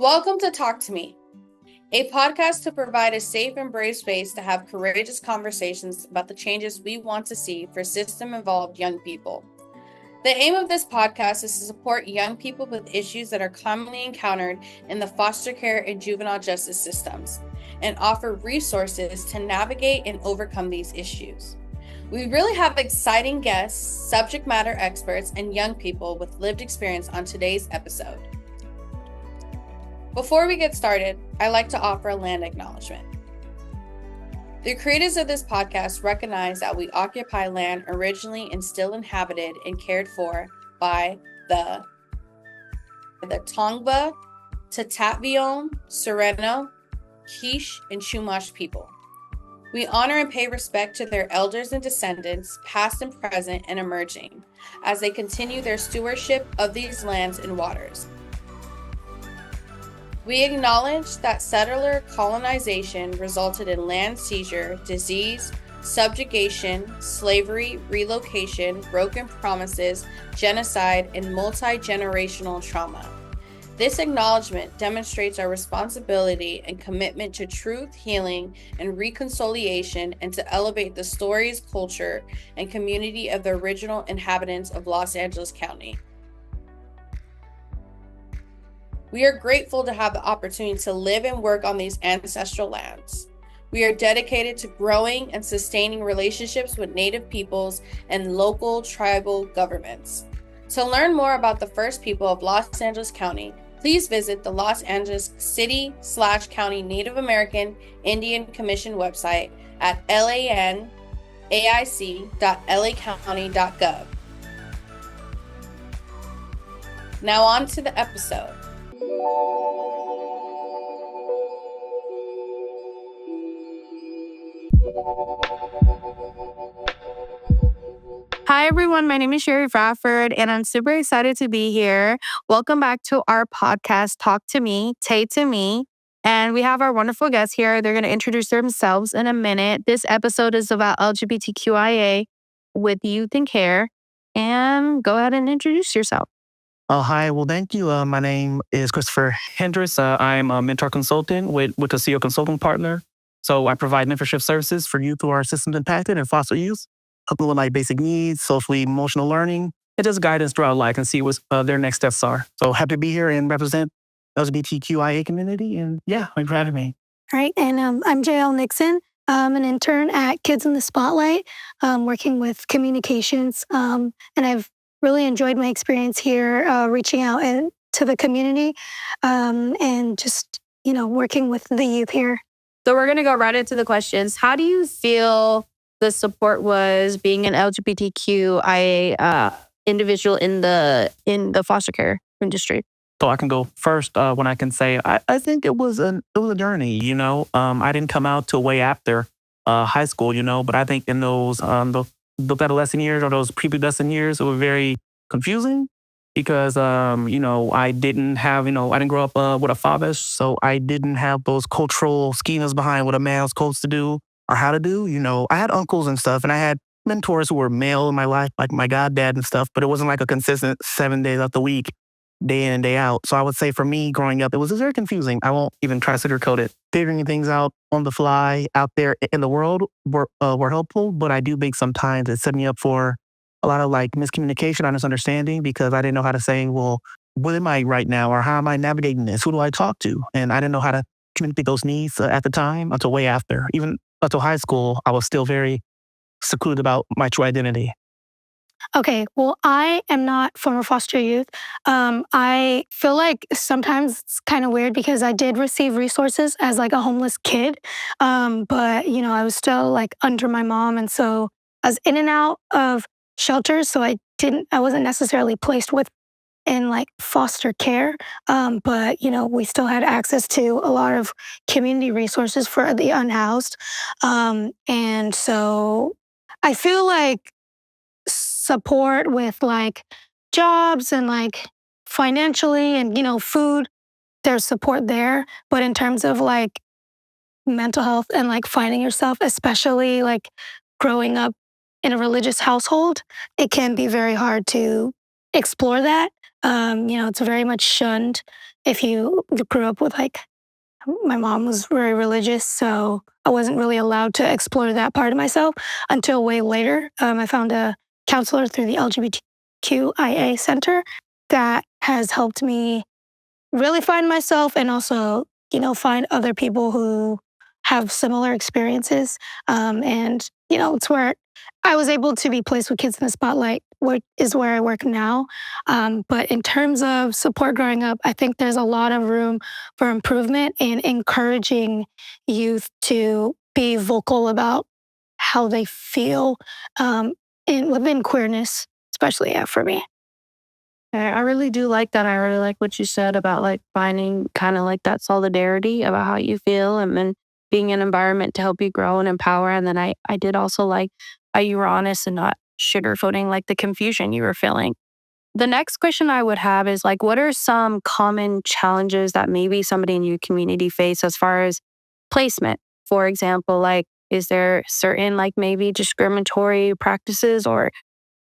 Welcome to Talk to Me, a podcast to provide a safe and brave space to have courageous conversations about the changes we want to see for system-involved young people. The aim of this podcast is to support young people with issues that are commonly encountered in the foster care and juvenile justice systems, and offer resources to navigate and overcome these issues. We really have exciting guests, subject matter experts, and young people with lived experience on today's episode. Before we get started, I'd like to offer a land acknowledgement. The creators of this podcast recognize that we occupy land originally and still inhabited and cared for by the Tongva, Tatatvion, Sereno, Quiche, and Chumash people. We honor and pay respect to their elders and descendants, past and present and emerging, as they continue their stewardship of these lands and waters. We acknowledge that settler colonization resulted in land seizure, disease, subjugation, slavery, relocation, broken promises, genocide, and multi-generational trauma. This acknowledgement demonstrates our responsibility and commitment to truth, healing, and reconciliation, and to elevate the stories, culture, and community of the original inhabitants of Los Angeles County. We are grateful to have the opportunity to live and work on these ancestral lands. We are dedicated to growing and sustaining relationships with Native peoples and local tribal governments. To learn more about the first people of Los Angeles County, please visit the Los Angeles City/County Native American Indian Commission website at lanaic.lacounty.gov. Now on to the episode. Hi, everyone. My name is Sherry Bradford, and I'm super excited to be here. Welcome back to our podcast, Talk to Me, Tay to Me. And we have our wonderful guests here. They're going to introduce themselves in a minute. This episode is about LGBTQIA with youth and care. And go ahead and introduce yourself. Oh, hi. Well, thank you. My name is Christopher Hendrix. I'm a mentor consultant with Castillo Consulting Partner. So I provide mentorship services for youth who are systems impacted and foster youth, helping with like basic needs, socially emotional learning, and just guidance throughout life and see what their next steps are. So happy to be here and represent LGBTQIA community. And yeah, thanks for having me. All right. And I'm Jael Nixon. I'm an intern at Kids in the Spotlight, working with communications. And I've really enjoyed my experience here, reaching out to the community and just, working with the youth here. So we're going to go right into the questions. How do you feel the support was being an LGBTQIA individual in the foster care industry? So I can go first when I can say I think it was a journey. I didn't come out till way after high school. But I think in those adolescent years or those prepubescent years, it was very confusing because I didn't grow up with a father, so I didn't have those cultural schemas behind what a man was supposed to do or how to do. I had uncles and stuff, and I had mentors who were male in my life, like my goddad and stuff, but it wasn't like a consistent 7 days out the week, day in and day out. So I would say for me growing up, it was very confusing. I won't even try to sugarcoat it. Figuring things out on the fly out there in the world were helpful, but I do think sometimes it set me up for a lot of like miscommunication or misunderstanding because I didn't know how to say, well, what am I right now? Or how am I navigating this? Who do I talk to? And I didn't know how to communicate those needs at the time until way after. Even until high school, I was still very secluded about my true identity. Okay, well, I am not former foster youth. I feel like sometimes it's kind of weird because I did receive resources as like a homeless kid, but I was still like under my mom, and so I was in and out of shelters. So I wasn't necessarily placed in like foster care, but we still had access to a lot of community resources for the unhoused, and so I feel like support with like jobs and like financially and food, there's support there, but in terms of like mental health and like finding yourself, especially like growing up in a religious household, it can be very hard to explore that It's very much shunned if you grew up with like, my mom was very religious, so I wasn't really allowed to explore that part of myself until way later. I found a counselor through the LGBTQIA Center that has helped me really find myself and also, find other people who have similar experiences. It's where I was able to be placed with Kids in the Spotlight, which is where I work now. But in terms of support growing up, I think there's a lot of room for improvement in encouraging youth to be vocal about how they feel within queerness, especially for me. I really do like that. I really like what you said about like finding kind of like that solidarity about how you feel and then being an environment to help you grow and empower. And then I did also like how you were honest and not sugarcoating like the confusion you were feeling. The next question I would have is like, what are some common challenges that maybe somebody in your community face as far as placement? For example, like, is there certain like maybe discriminatory practices or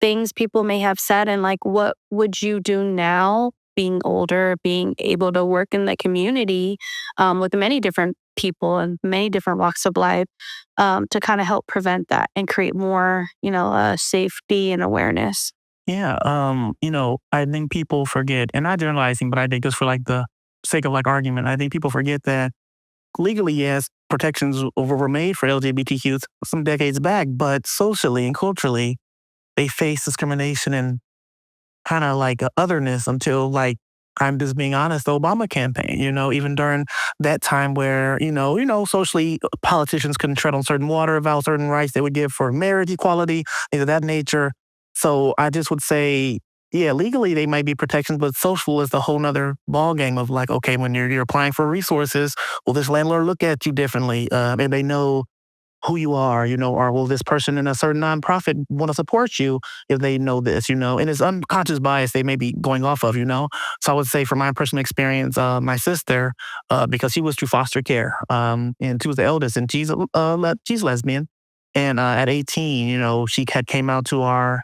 things people may have said? And like, what would you do now, being older, being able to work in the community with many different people and many different walks of life to kind of help prevent that and create more, safety and awareness? Yeah, I think people forget, and not generalizing, but I think just for like the sake of like argument, I think people forget that legally, yes, protections were made for LGBTQs some decades back, but socially and culturally, they face discrimination and kind of like a otherness until like I'm just being honest, the Obama campaign, even during that time where, socially politicians couldn't tread on certain water about certain rights they would give for marriage equality, things of that nature. So I just would say, yeah, legally they might be protections, but social is the whole nother ballgame of like, okay, when you're applying for resources, will this landlord look at you differently? And they know who you are, or will this person in a certain nonprofit want to support you if they know this, and it's unconscious bias they may be going off of. So I would say from my personal experience, my sister, because she was through foster care, and she was the eldest, and she's lesbian. And at 18, she had came out to our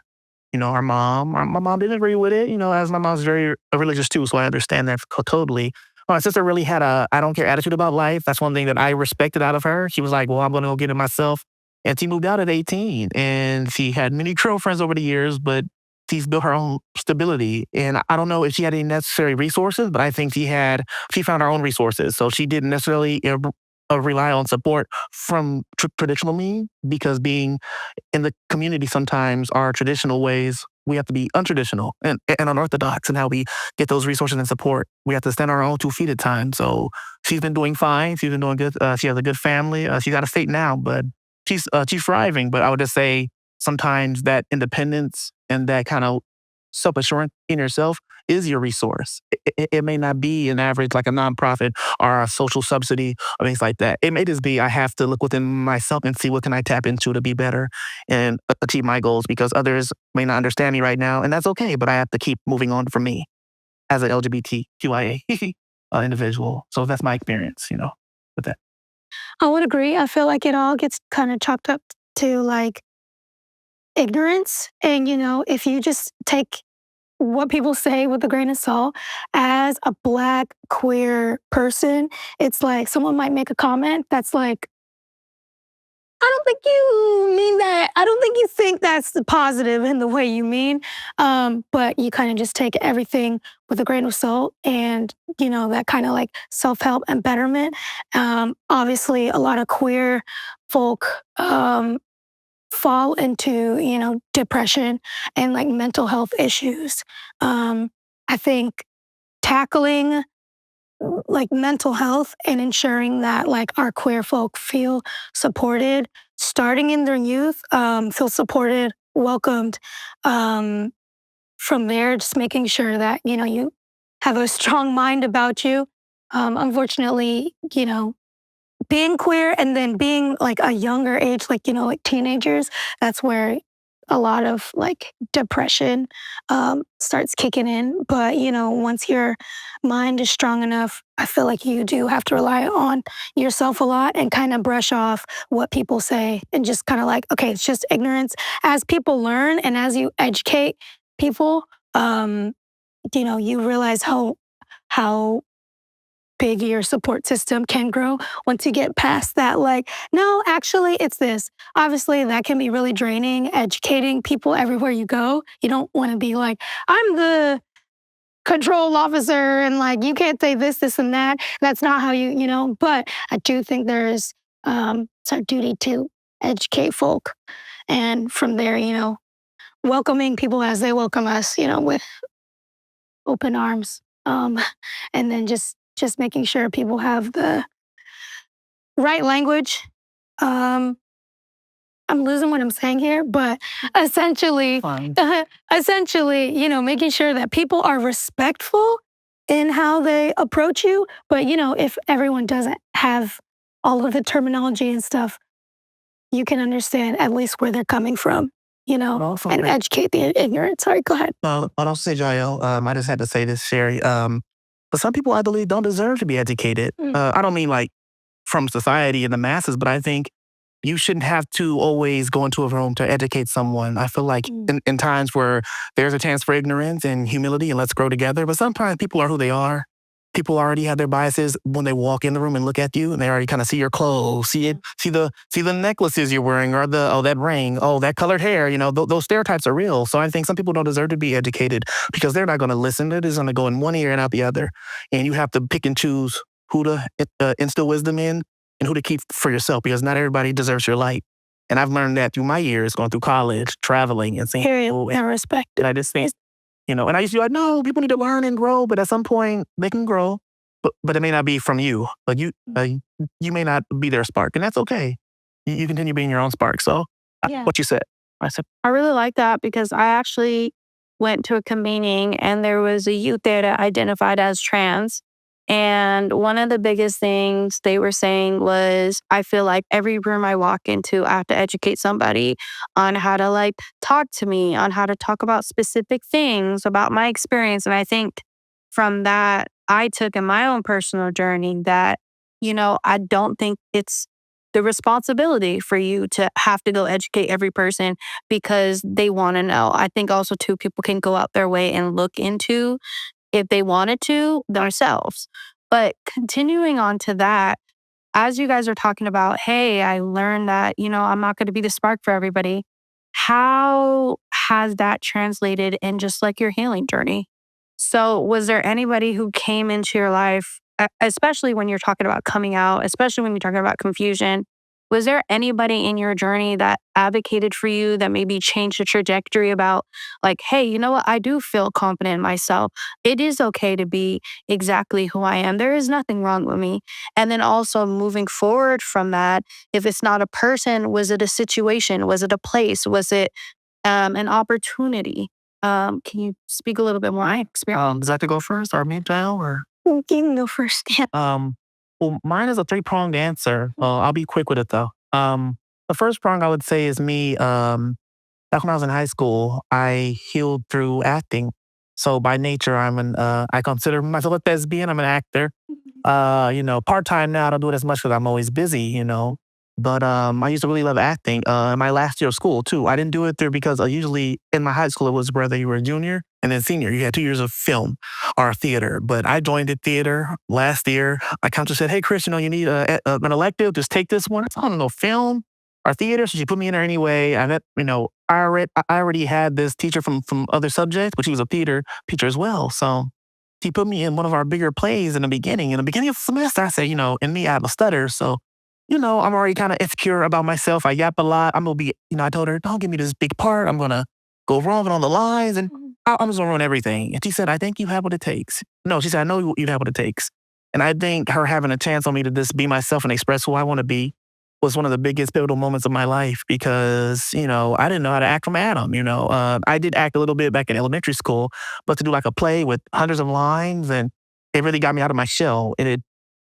mom. My mom didn't agree with it, as my mom's very religious too, so I understand that totally. My sister really had a I don't care attitude about life. That's one thing that I respected out of her. She was like, well, I'm going to go get it myself. And she moved out at 18 and she had many girlfriends over the years, but she's built her own stability. And I don't know if she had any necessary resources, but I think she found her own resources. So she didn't necessarily rely on support from traditional means because being in the community sometimes our traditional ways, we have to be untraditional and unorthodox in how we get those resources and support. We have to stand on our own 2 feet at times. So she's been doing fine. She's been doing good. She has a good family. She's out of state now, but she's thriving. But I would just say sometimes that independence and that kind of self-assurance in yourself is your resource. It may not be an average like a nonprofit or a social subsidy or things like that. It may just be I have to look within myself and see what can I tap into to be better and achieve my goals because others may not understand me right now, and that's okay. But I have to keep moving on for me as an LGBTQIA individual. So that's my experience, with that. I would agree. I feel like it all gets kind of chalked up to like ignorance. And, if you just take what people say with a grain of salt, as a Black queer person, it's like someone might make a comment that's like, I don't think you mean that. I don't think you think that's the positive in the way you mean. But you kind of just take everything with a grain of salt and, that kind of like self-help and betterment. Obviously, a lot of queer folk fall into, depression and like mental health issues. I think tackling like mental health and ensuring that like our queer folk feel supported starting in their youth, feel supported, welcomed. From there, just making sure that, you have a strong mind about you. Unfortunately, being queer and then being like a younger age, like, like teenagers, that's where a lot of like depression starts kicking in. But, once your mind is strong enough, I feel like you do have to rely on yourself a lot and kind of brush off what people say and just kind of like, okay, it's just ignorance. As people learn and as you educate people, you realize how big your support system can grow once you get past that. Like, no, actually, it's this. Obviously, that can be really draining, educating people everywhere you go. You don't want to be like, I'm the control officer and like, you can't say this, and that. That's not how but I do think there's it's our duty to educate folk. And from there, welcoming people as they welcome us, with open arms. And then just making sure people have the right language. I'm losing what I'm saying here, but essentially, making sure that people are respectful in how they approach you. But if everyone doesn't have all of the terminology and stuff, you can understand at least where they're coming from. And educate the ignorant. Sorry, go ahead. I'll also say, Jael, I just had to say this, Sherry. But some people, I believe, don't deserve to be educated. I don't mean like from society and the masses, but I think you shouldn't have to always go into a room to educate someone. I feel like in times where there's a chance for ignorance and humility and let's grow together, but sometimes people are who they are. People already have their biases when they walk in the room and look at you, and they already kind of see your clothes, see the necklaces you're wearing, or that ring, that colored hair. Those stereotypes are real. So I think some people don't deserve to be educated because they're not going to listen. They're just going to go in one ear and out the other, and you have to pick and choose who to instill wisdom in and who to keep for yourself, because not everybody deserves your light. And I've learned that through my years, going through college, traveling, and seeing people and respect. And I just think. And I used to be like, no, people need to learn and grow, but at some point they can grow, but it may not be from you. But you may not be their spark, and that's okay. You continue being your own spark. So what you said. I really like that because I actually went to a convening and there was a youth there that identified as trans. And one of the biggest things they were saying was, I feel like every room I walk into, I have to educate somebody on how to talk to me, on how to talk about specific things, about my experience. And I think from that, I took in my own personal journey that, I don't think it's the responsibility for you to have to go educate every person because they want to know. I think also too, people can go out their way and look into if they wanted to themselves. But continuing on to that, as you guys are talking about, hey, I learned that, I'm not going to be the spark for everybody. How has that translated in just like your healing journey? So was there anybody who came into your life, especially when you're talking about coming out, especially when you're talking about confusion, was there anybody in your journey that advocated for you that maybe changed the trajectory about like, hey, you know what? I do feel confident in myself. It is okay to be exactly who I am. There is nothing wrong with me. And then also moving forward from that, if it's not a person, was it a situation? Was it a place? Was it an opportunity? Can you speak a little bit more? Does that have to go first, or me, Jael, or? You can go first. Yeah. Well, mine is a 3-pronged answer. I'll be quick with it though. The first prong I would say is me. Back when I was in high school, I healed through acting. So by nature, I consider myself a thespian. I'm an actor. Part-time now. I don't do it as much because I'm always busy. But I used to really love acting. In my last year of school too. I didn't do it there because usually in my high school it was whether you were a junior and then senior. You had 2 years of film or theater. But I joined the theater last year. My counselor said, "Hey, Chris, you need an elective. Just take this one." I don't know, film or theater. So she put me in there anyway. I already had this teacher from other subjects, but she was a theater teacher as well. So she put me in one of our bigger plays in the beginning. In the beginning of the semester, I said, in me, I have a stutter. So I'm already kind of insecure about myself. I yap a lot. I'm going to be, I told her, don't give me this big part. I'm going to go wrong on the lines and I'm just going to ruin everything. And she said, I think you have what it takes. No, she said, I know you have what it takes. And I think her having a chance on me to just be myself and express who I want to be was one of the biggest pivotal moments of my life because, I didn't know how to act from Adam. I did act a little bit back in elementary school, but to do like a play with hundreds of lines, and it really got me out of my shell. And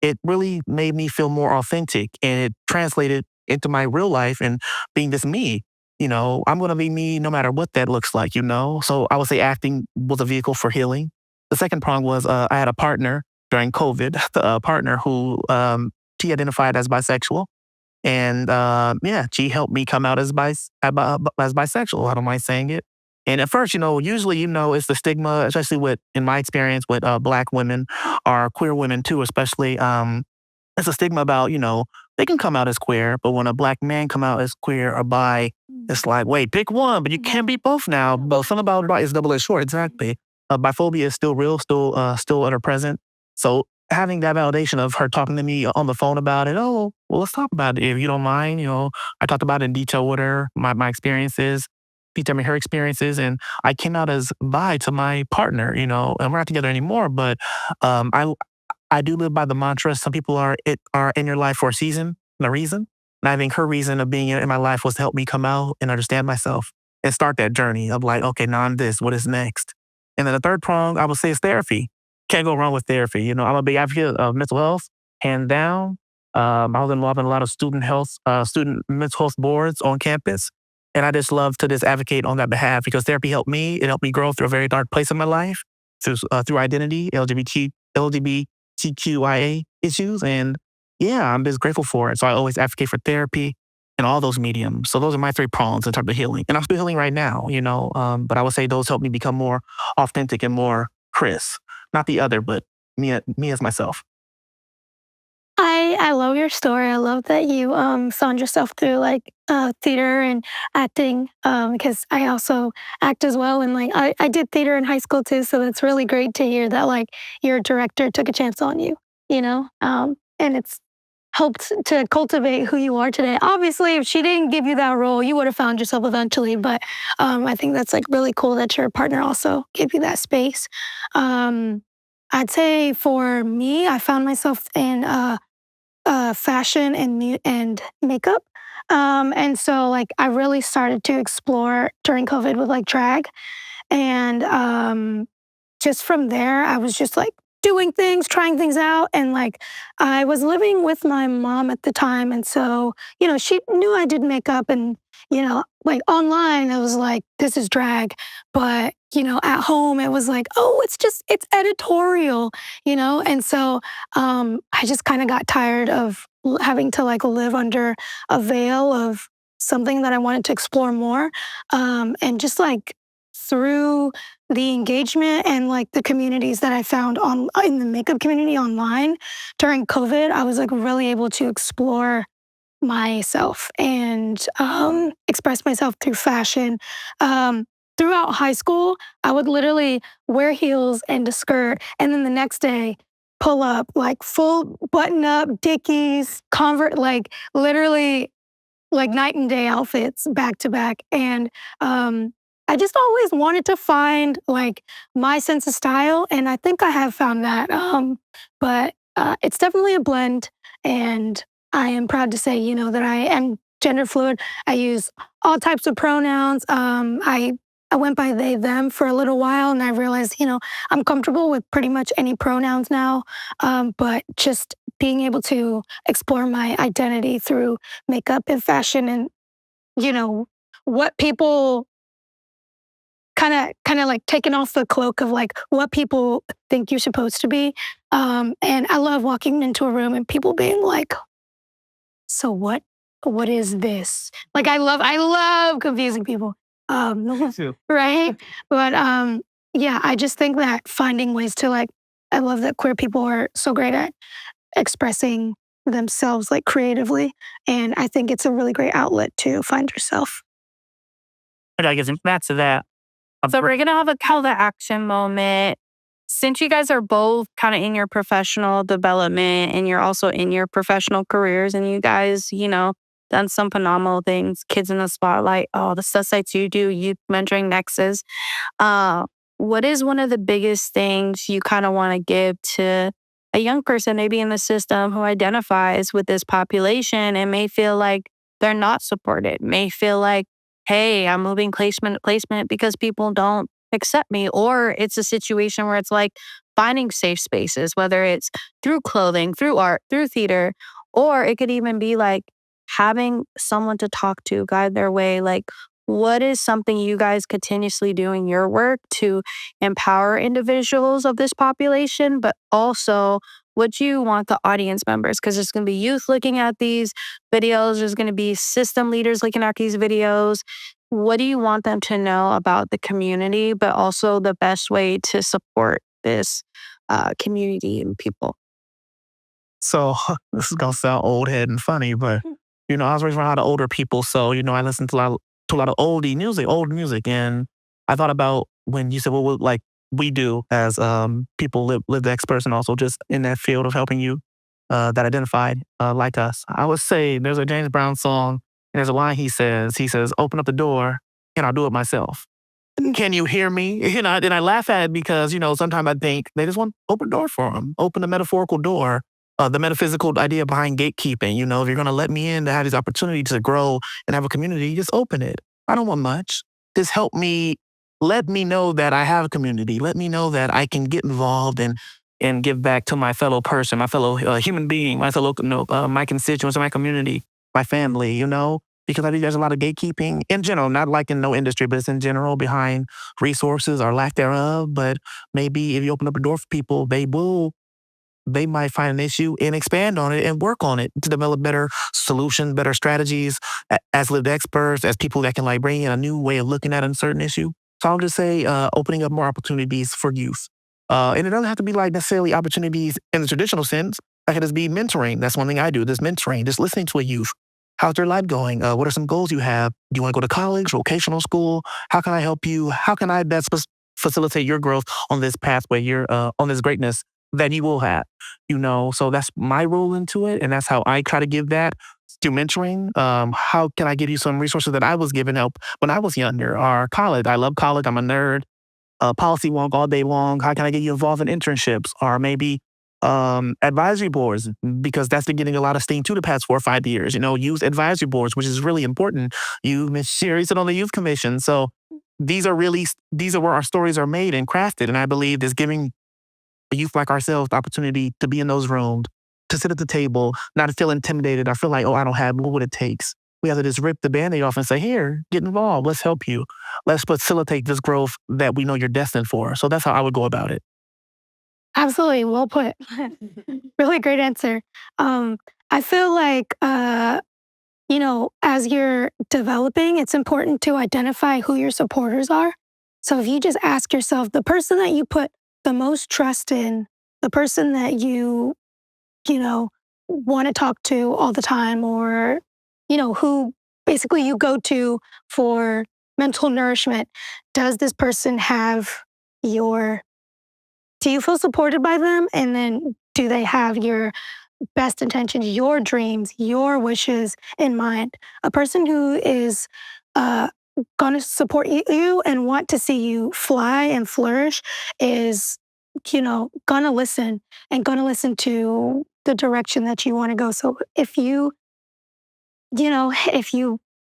it really made me feel more authentic, and it translated into my real life and being this me. I'm going to be me no matter what that looks like, So I would say acting was a vehicle for healing. The second prong was I had a partner during COVID, a partner who she identified as bisexual. And she helped me come out as bisexual. I don't mind saying it. And at first, usually, it's the stigma, especially in my experience with Black women or queer women too, especially. It's a stigma about, they can come out as queer, but when a Black man come out as queer or bi, it's like, wait, pick one, but you can't be both now. But something about bi is double-edged sword, exactly. Biphobia is still real, still ever present. So having that validation of her talking to me on the phone about it, oh, well, let's talk about it if you don't mind. I talked about it in detail with her, my experiences, determine her experiences, and I came out as bi to my partner, and we're not together anymore, but I do live by the mantra, some people are in your life for a season and a reason. And I think her reason of being in my life was to help me come out and understand myself and start that journey of like, okay, now I'm this, what is next? And then the third prong, I would say, is therapy. Can't go wrong with therapy. I'm a big advocate of mental health, hands down. I was involved in a lot of student mental health boards on campus. And I just love to just advocate on that behalf because therapy helped me. It helped me grow through a very dark place in my life, through identity, LGBTQIA issues. And yeah, I'm just grateful for it. So I always advocate for therapy and all those mediums. So those are my three prongs in terms of healing. And I'm still healing right now, but I would say those help me become more authentic and more Chris. Not the other, but me as myself. I love your story. I love that you found yourself through like theater and acting because I also act as well. And like I did theater in high school too. So it's really great to hear that like your director took a chance on you, and it's helped to cultivate who you are today. Obviously, if she didn't give you that role, you would have found yourself eventually. But I think that's like really cool that your partner also gave you that space. I'd say for me, I found myself in fashion and makeup. And so like I really started to explore during COVID with like drag. And just from there, I was just like doing things, trying things out. And like I was living with my mom at the time. And so, she knew I did makeup and, like online, it was like, this is drag. But, at home, it was like, oh, it's editorial, And so I just kind of got tired of having to like live under a veil of something that I wanted to explore more. And just like through the engagement and like the communities that I found in the makeup community online during COVID, I was like really able to explore myself and express myself through fashion. Throughout high school, I would literally wear heels and a skirt, and then the next day pull up like full button up Dickies, Convert, like literally like night and day outfits back to back. And I just always wanted to find like my sense of style. And I think I have found that. But it's definitely a blend. And I am proud to say, that I am gender fluid. I use all types of pronouns. I went by they, them for a little while and I realized, I'm comfortable with pretty much any pronouns now. But just being able to explore my identity through makeup and fashion and, what people kind of like taking off the cloak of like what people think you're supposed to be. And I love walking into a room and people being like, so what is this? Like I love confusing people. Right? But yeah, I just think that finding ways to like I love that queer people are so great at expressing themselves like creatively. And I think it's a really great outlet to find yourself. I guess that's that. So we're going to have a call to action moment. Since you guys are both kind of in your professional development and you're also in your professional careers and you guys, done some phenomenal things, kids in the spotlight, all the stuff that you do, youth mentoring nexus. What is one of the biggest things you kind of want to give to a young person maybe in the system who identifies with this population and may feel like they're not supported, may feel like, hey, I'm moving placement to placement because people don't accept me, or it's a situation where it's like finding safe spaces, whether it's through clothing, through art, through theater, or it could even be like having someone to talk to, guide their way. Like, what is something you guys continuously do in your work to empower individuals of this population, but also what do you want the audience members? Because there's going to be youth looking at these videos. There's going to be system leaders looking at these videos. what do you want them to know about the community, but also the best way to support this community and people? So this is gonna sound old head and funny, but I was raised around a lot of older people, so I listened to a lot of old music, and I thought about when you said, well, what, like we do as people lived experts, and also just in that field of helping you that identified like us. I would say there's a James Brown song, and there's a line he says, "Open up the door, and I'll do it myself." Can you hear me? And I laugh at it because, sometimes I think they just want open door for them, open the metaphorical door, the metaphysical idea behind gatekeeping. If you're going to let me in to have these opportunities to grow and have a community, just open it. I don't want much. Just help me, let me know that I have a community. Let me know that I can get involved and give back to my fellow person, my fellow human being, my fellow, my constituents, my community, my family, because I think there's a lot of gatekeeping in general, not like in no industry, but it's in general behind resources or lack thereof. But maybe if you open up a door for people, they might find an issue and expand on it and work on it to develop better solutions, better strategies as lived experts, as people that can bring in a new way of looking at a certain issue. So I'll just say opening up more opportunities for youth. And it doesn't have to be necessarily opportunities in the traditional sense. It can just be mentoring. That's one thing I do, this mentoring, just listening to a youth. How's their life going? What are some goals you have? Do you want to go to college, vocational school? How can I help you? How can I best facilitate your growth on this pathway, on this greatness that you will have? So that's my role into it. And that's how I try to give that through mentoring. How can I give you some resources that I was given help when I was younger or college? I love college. I'm a nerd. Policy wonk all day long. How can I get you involved in internships or maybe advisory boards? Because that's been getting a lot of steam too the past 4 or 5 years. Youth advisory boards, which is really important. You, Ms. Sherry, sit on the youth commission. So these are where our stories are made and crafted. And I believe this giving a youth like ourselves the opportunity to be in those rooms, to sit at the table, not to feel intimidated. I feel like, oh, I don't have what it takes. We have to just rip the Band-Aid off and say, here, get involved. Let's help you. Let's facilitate this growth that we know you're destined for. So that's how I would go about it. Absolutely. Well put. Really great answer. I feel like, as you're developing, it's important to identify who your supporters are. So if you just ask yourself, the person that you put the most trust in, the person that you want to talk to all the time, or, who basically you go to for mental nourishment, does this person have do you feel supported by them? And then do they have your best intentions, your dreams, your wishes in mind? A person who is going to support you and want to see you fly and flourish is, going to listen and going to listen to the direction that you want to go. So if you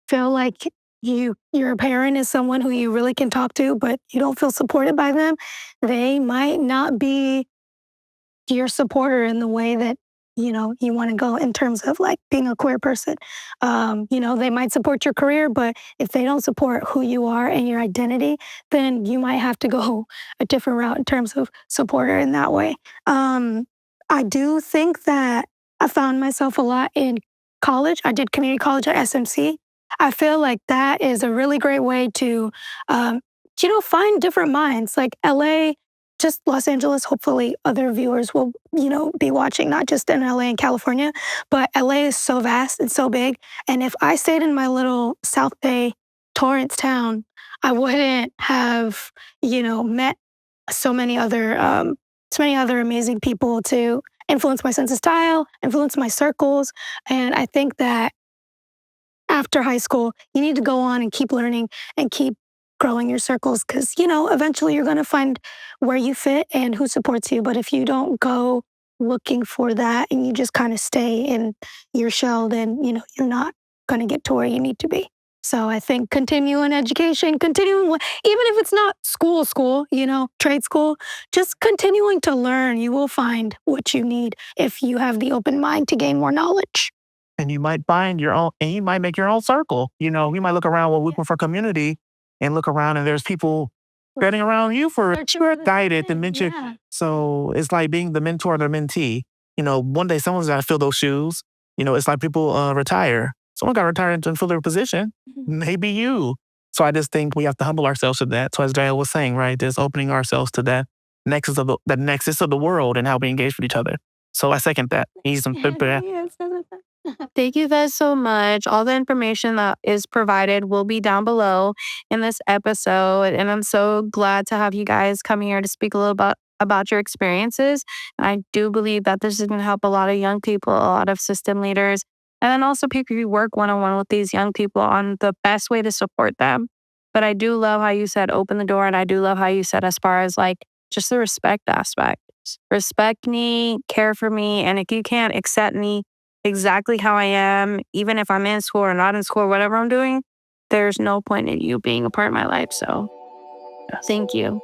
feel like your parent is someone who you really can talk to, but you don't feel supported by them, they might not be your supporter in the way that you want to go in terms of being a queer person. They might support your career, but if they don't support who you are and your identity, then you might have to go a different route in terms of supporter in that way. I do think that I found myself a lot in college. I did community college at SMC. I feel like that is a really great way to find different minds. Like LA, just Los Angeles, hopefully other viewers will, be watching, not just in LA and California, but LA is so vast and so big. And if I stayed in my little South Bay Torrance town, I wouldn't have, met so many other amazing people to influence my sense of style, influence my circles. And I think that after high school, you need to go on and keep learning and keep growing your circles because, eventually you're going to find where you fit and who supports you. But if you don't go looking for that and you just kind of stay in your shell, then, you're not going to get to where you need to be. So I think continuing education, even if it's not school, trade school, just continuing to learn, you will find what you need if you have the open mind to gain more knowledge. And you might find your own, and you might make your own circle. You might look around while looking for community and look around and there's people spreading around you for guided and mentor. Yeah. So it's like being the mentor or the mentee. One day someone's got to fill those shoes. It's like people retire. Someone got to retire and fill their position. Maybe you. So I just think we have to humble ourselves to that. So as Jael was saying, right, just opening ourselves to that nexus of the world and how we engage with each other. So I second that. Thank you guys so much. All the information that is provided will be down below in this episode. And I'm so glad to have you guys come here to speak a little about your experiences. I do believe that this is going to help a lot of young people, a lot of system leaders, and then also people who work one-on-one with these young people on the best way to support them. But I do love how you said open the door. And I do love how you said as far as like just the respect aspect. Respect me, care for me. And if you can't accept me exactly how I am, even if I'm in school or not in school or whatever I'm doing, there's no point in you being a part of my life. So thank you.